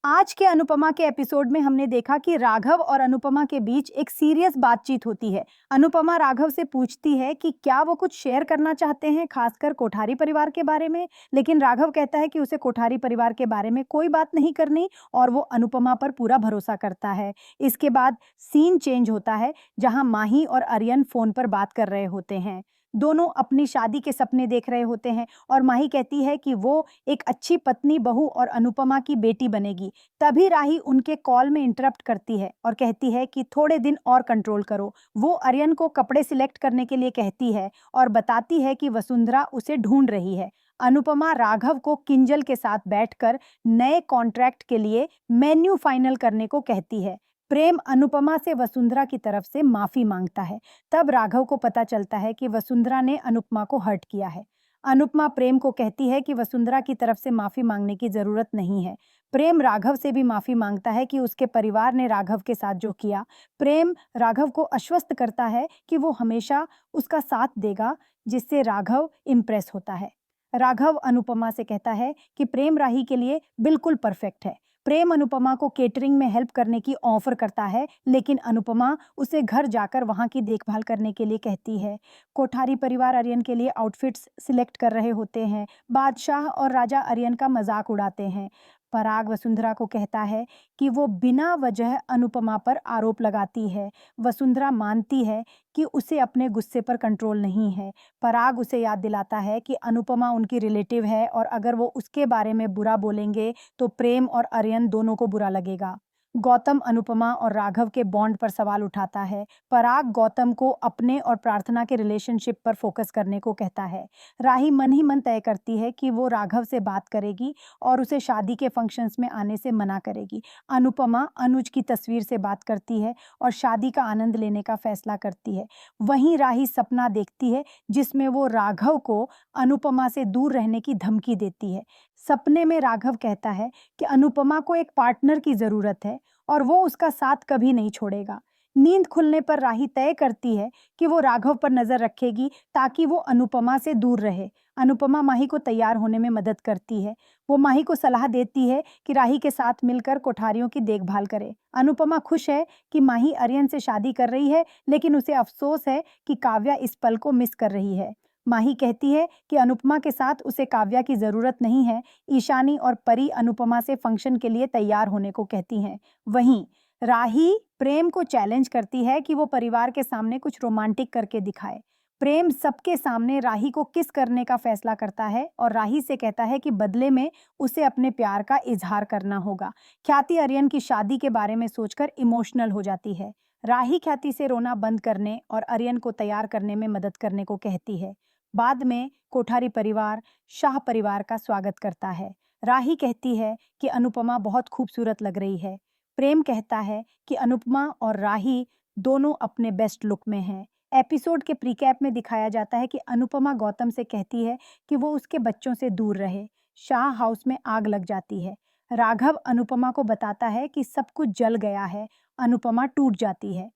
आज के अनुपमा के एपिसोड में हमने देखा कि राघव और अनुपमा के बीच एक सीरियस बातचीत होती है। अनुपमा राघव से पूछती है कि क्या वो कुछ शेयर करना चाहते हैं, खासकर कोठारी परिवार के बारे में। लेकिन राघव कहता है कि उसे कोठारी परिवार के बारे में कोई बात नहीं करनी और वो अनुपमा पर पूरा भरोसा करता है। इसके बाद सीन चेंज होता है, जहां माही और आर्यन फोन पर बात कर रहे होते हैं। दोनों अपनी शादी के सपने देख रहे होते हैं और माही कहती है कि वो एक अच्छी पत्नी, बहू और अनुपमा की बेटी बनेगी। तभी राही उनके कॉल में इंटरप्ट करती है और कहती है कि थोड़े दिन और कंट्रोल करो। वो आर्यन को कपड़े सिलेक्ट करने के लिए कहती है और बताती है कि वसुंधरा उसे ढूंढ रही है। अनुपमा राघव को किंजल के साथ बैठकर नए कॉन्ट्रैक्ट के लिए मेन्यू फाइनल करने को कहती है। प्रेम अनुपमा से वसुंधरा की तरफ से माफी मांगता है। तब राघव को पता चलता है कि वसुंधरा ने अनुपमा को हर्ट किया है। अनुपमा प्रेम को कहती है कि वसुंधरा की तरफ से माफी मांगने की जरूरत नहीं है। प्रेम राघव से भी माफी मांगता है कि उसके परिवार ने राघव के साथ जो किया। प्रेम राघव को आश्वस्त करता है कि वो हमेशा उसका साथ देगा, जिससे राघव इम्प्रेस होता है। राघव अनुपमा से कहता है कि प्रेम राही के लिए बिल्कुल परफेक्ट है। प्रेम अनुपमा को केटरिंग में हेल्प करने की ऑफर करता है, लेकिन अनुपमा उसे घर जाकर वहां की देखभाल करने के लिए कहती है। कोठारी परिवार आर्यन के लिए आउटफिट्स सिलेक्ट कर रहे होते हैं। बादशाह और राजा आर्यन का मजाक उड़ाते हैं। पराग वसुंधरा को कहता है कि वो बिना वजह अनुपमा पर आरोप लगाती है। वसुंधरा मानती है कि उसे अपने गुस्से पर कंट्रोल नहीं है। पराग उसे याद दिलाता है कि अनुपमा उनकी रिलेटिव है और अगर वो उसके बारे में बुरा बोलेंगे तो प्रेम और आर्यन दोनों को बुरा लगेगा। गौतम अनुपमा और राघव के बॉन्ड पर सवाल उठाता है। पराग गौतम को अपने और प्रार्थना के रिलेशनशिप पर फोकस करने को कहता है। राही मन ही मन तय करती है कि वो राघव से बात करेगी और उसे शादी के फंक्शंस में आने से मना करेगी। अनुपमा अनुज की तस्वीर से बात करती है और शादी का आनंद लेने का फैसला करती है। वहीं राही सपना देखती है जिसमें वो राघव को अनुपमा से दूर रहने की धमकी देती है। सपने में राघव कहता है कि अनुपमा को एक पार्टनर की जरूरत है और वो उसका साथ कभी नहीं छोड़ेगा। नींद खुलने पर राही तय करती है कि वो राघव पर नजर रखेगी ताकि वो अनुपमा से दूर रहे। अनुपमा माही को तैयार होने में मदद करती है। वो माही को सलाह देती है कि राही के साथ मिलकर कोठारियों की देखभाल करे। अनुपमा खुश है कि माही आर्यन से शादी कर रही है, लेकिन उसे अफसोस है कि काव्या इस पल को मिस कर रही है। माही कहती है कि अनुपमा के साथ उसे काव्या की जरूरत नहीं है। ईशानी और परी अनुपमा से फंक्शन के लिए तैयार होने को कहती हैं। वहीं राही प्रेम को चैलेंज करती है कि वो परिवार के सामने कुछ रोमांटिक करके दिखाए। प्रेम सबके सामने राही को किस करने का फैसला करता है और राही से कहता है कि बदले में उसे अपने प्यार का इजहार करना होगा। ख्याति आर्यन की शादी के बारे में सोचकर इमोशनल हो जाती है। राही ख्याति से रोना बंद करने और आर्यन को तैयार करने में मदद करने को कहती है। बाद में कोठारी परिवार शाह परिवार का स्वागत करता है। राही कहती है कि अनुपमा बहुत खूबसूरत लग रही है। प्रेम कहता है कि अनुपमा और राही दोनों अपने बेस्ट लुक में हैं। एपिसोड के प्रीकैप में दिखाया जाता है कि अनुपमा गौतम से कहती है कि वो उसके बच्चों से दूर रहे। शाह हाउस में आग लग जाती है। राघव अनुपमा को बताता है कि सब कुछ जल गया है। अनुपमा टूट जाती है।